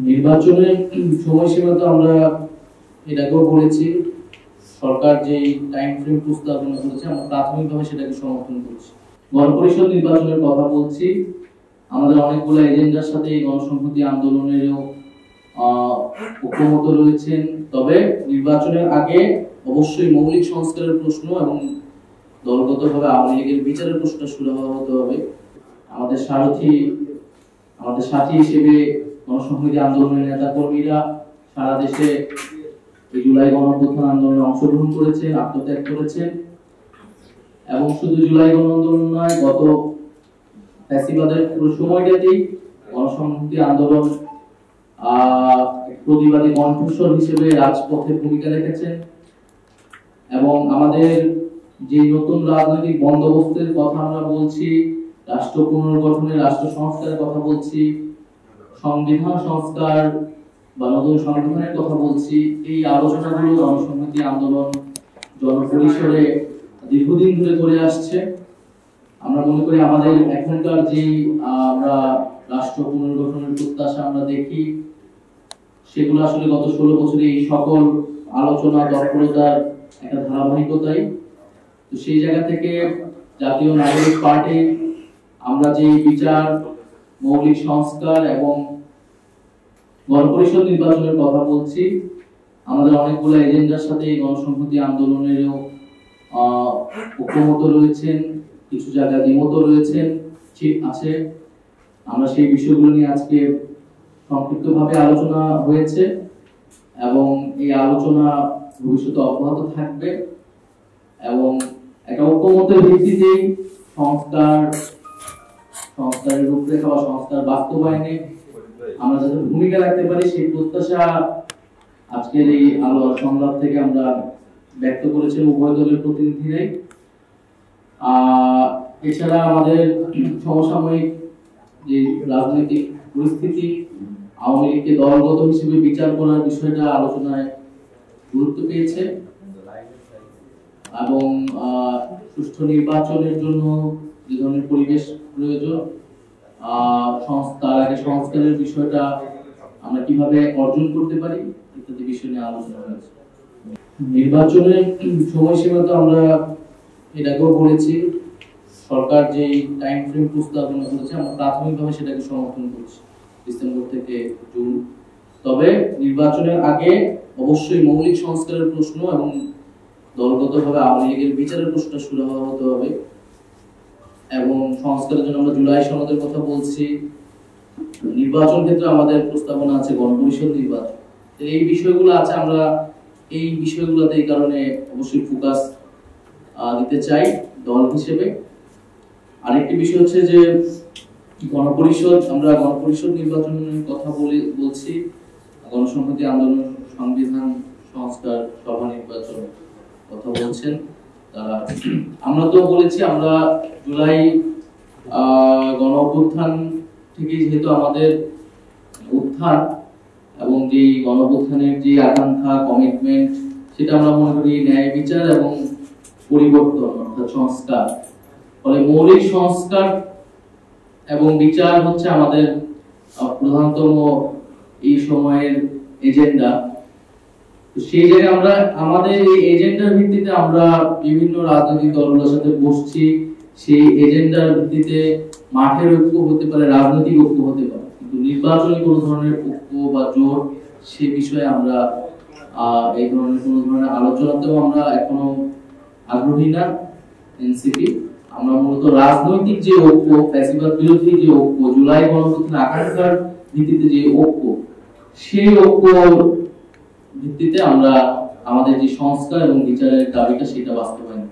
নির্বাচনের সময়সীমা তো আমরা এর আগেও বলেছি, সরকার যে টাইম ফ্রেম প্রস্তাবনা করেছে আমরা প্রাথমিকভাবে সেটাকে সমর্থন করছি। গণপরিষদ নির্বাচনের কথা বলছি, আমাদের অনেকগুলো এজেন্ডার সাথে এই গণসংহতি আন্দোলনেরও ঐক্যমত রয়েছেন। তবে নির্বাচনের আগে অবশ্যই মৌলিক সংস্কারের প্রশ্ন এবং দলগতভাবে আওয়ামী লীগের বিচারের প্রশ্নটা শুরু হতে হবে। আমাদের সাথী হিসেবে গণসংহতি আন্দোলনের নেতা কর্মীরা সারা দেশে এই জুলাই গণঅভ্যুত্থান আন্দোলনে অংশগ্রহণ করেছেন, আত্মত্যাগ করেছেন এবং শুধু জুলাই গণআন্দোলন নয়, গত ফ্যাসিবাদের পুরো সময়টাতেই গণসংহতি আন্দোলন প্রতিবাদী কণ্ঠস্বর হিসেবে রাজপথে ভূমিকা রেখেছেন। এবং আমাদের যে নতুন রাজনৈতিক বন্দোবস্তের কথা আমরা বলছি, রাষ্ট্র পুনর্গঠনের, রাষ্ট্র সংস্কারের কথা বলছি, সংবিধান সংস্কার বা নতুন সংবিধানের কথা বলছি, এই আলোচনাগুলো গণসংহতি আন্দোলন জনপরিসরে দীর্ঘদিন ধরে করে আসছে। আমরা মনে করি আমাদের এখনকার যে আমরা রাষ্ট্র পুনর্গঠনের প্রত্যাশা আমরা দেখি, সেগুলো আসলে গত 16 বছরে এই সকল আলোচনা তৎপরতার একটা ধারাবাহিকতাই। তো সেই জায়গা থেকে জাতীয় নাগরিক পার্টি আমরা যে বিচার, মৌলিক সংস্কার এবং গণপরিষদ নির্বাচনের কথা বলছি, আমাদের অনেকগুলো এজেন্ডার সাথে এই গণসংহতি আন্দোলনেরও ঐক্যমত রয়েছেন, কিছু জায়গায় দ্বিমত রয়েছেন আছে। আমরা সেই বিষয়গুলো নিয়ে আজকে সংক্ষিপ্তভাবে আলোচনা হয়েছে এবং এই আলোচনা ভবিষ্যতে অব্যাহত থাকবে এবং একটা ঐক্যমতের ভিত্তিতেই সংস্কারের রূপরেখা বা সংস্কার বাস্তবায়নে আমরা যাতে ভূমিকা রাখতে পারি, সেই প্রত্যাশা আজকের এই সংলাপ থেকে আমরা ব্যক্ত করেছেন উভয় দলের প্রতিনিধিরাই। এছাড়া আমাদের সমসাময়িক যে রাজনৈতিক পরিস্থিতি, আওয়ামী লীগকে দলগত হিসেবে বিচার করার বিষয়টা আলোচনায় গুরুত্ব পেয়েছে এবং সুষ্ঠু নির্বাচনের জন্য যে ধরনের পরিবেশ প্রয়োজন, সংস্কারের বিষয়টা আমরা কিভাবে অর্জন করতে পারি ইত্যাদি বিষয় নিয়ে আলোচনা হয়েছে। নির্বাচনের সময়সীমা তো আমরা এর আগেও বলেছি, সরকার যে টাইম ফ্রেম প্রস্তাবনা করেছে আমরা প্রাথমিকভাবে সেটাকে সমর্থন করছি, ডিসেম্বর থেকে জুন। তবে নির্বাচনের আগে অবশ্যই মৌলিক সংস্কারের প্রশ্ন এবং দলগতভাবে আওয়ামী লীগের বিচারের প্রশ্নটা শুরু হতে হবে এবং সংস্কারের জন্য আমরা জুলাই সনদের কথা বলছি। নির্বাচন ক্ষেত্রে আমাদের প্রস্তাবনা আছে গণপরিষদ নির্বাচন। এই বিষয়গুলো আছে, আমরা এই বিষয়গুলোতে এই কারণে অবশ্যই ফোকাস দিতে চাই দল হিসেবে। আরেকটি বিষয় হচ্ছে যে আমরা গণপরিষদ নির্বাচনের কথা বলছি, গণসংহতি আন্দোলন সংবিধান সংস্কার সভা নির্বাচন কথা বলছেন তারা। আমরা তো বলেছি আমরা জুলাই গণ অভ্যুত্থান থেকে যেহেতু আমাদের উত্থান এবং যে গণ অভ্যুত্থানের যে আকাঙ্ক্ষা, কমিটমেন্ট, সেটা আমরা মনে করি ন্যায় বিচার এবং পরিবর্তন অর্থাৎ সংস্কার। ফলে মৌলিক সংস্কার এবং বিচার হচ্ছে আমাদের প্রধানতম এই সময়ের এজেন্ডা। সেই জায়গায় আমরা আমাদের এই এজেন্ডার ভিত্তিতে আমরা বিভিন্ন রাজনৈতিক দলগুলোর সাথে বসছি। সেই এজেন্ডার ভিত্তিতে মাঠের ঐক্য হতে পারে, রাজনৈতিক ঐক্য হতে পারে, কিন্তু নির্বাচনী কোনো ধরনের ঐক্য বা জোট সে বিষয়ে আমরা এই ধরনের কোনো ধরনের আলোচনাতেও আমরা এখনো আগ্রহী না। এনসিপি আমরা মূলত রাজনৈতিক যে ঐক্য, ফ্যাসিবাদ বিরোধী যে ঐক্য, জুলাই গণঅভ্যুত্থানের আকাঙ্ক্ষার ভিত্তিতে যে ঐক্য, সেই ঐক্য ভিত্তিতে আমরা আমাদের যে সংস্কার এবং বিচারের দাবিটা সেটা বাস্তবায়ন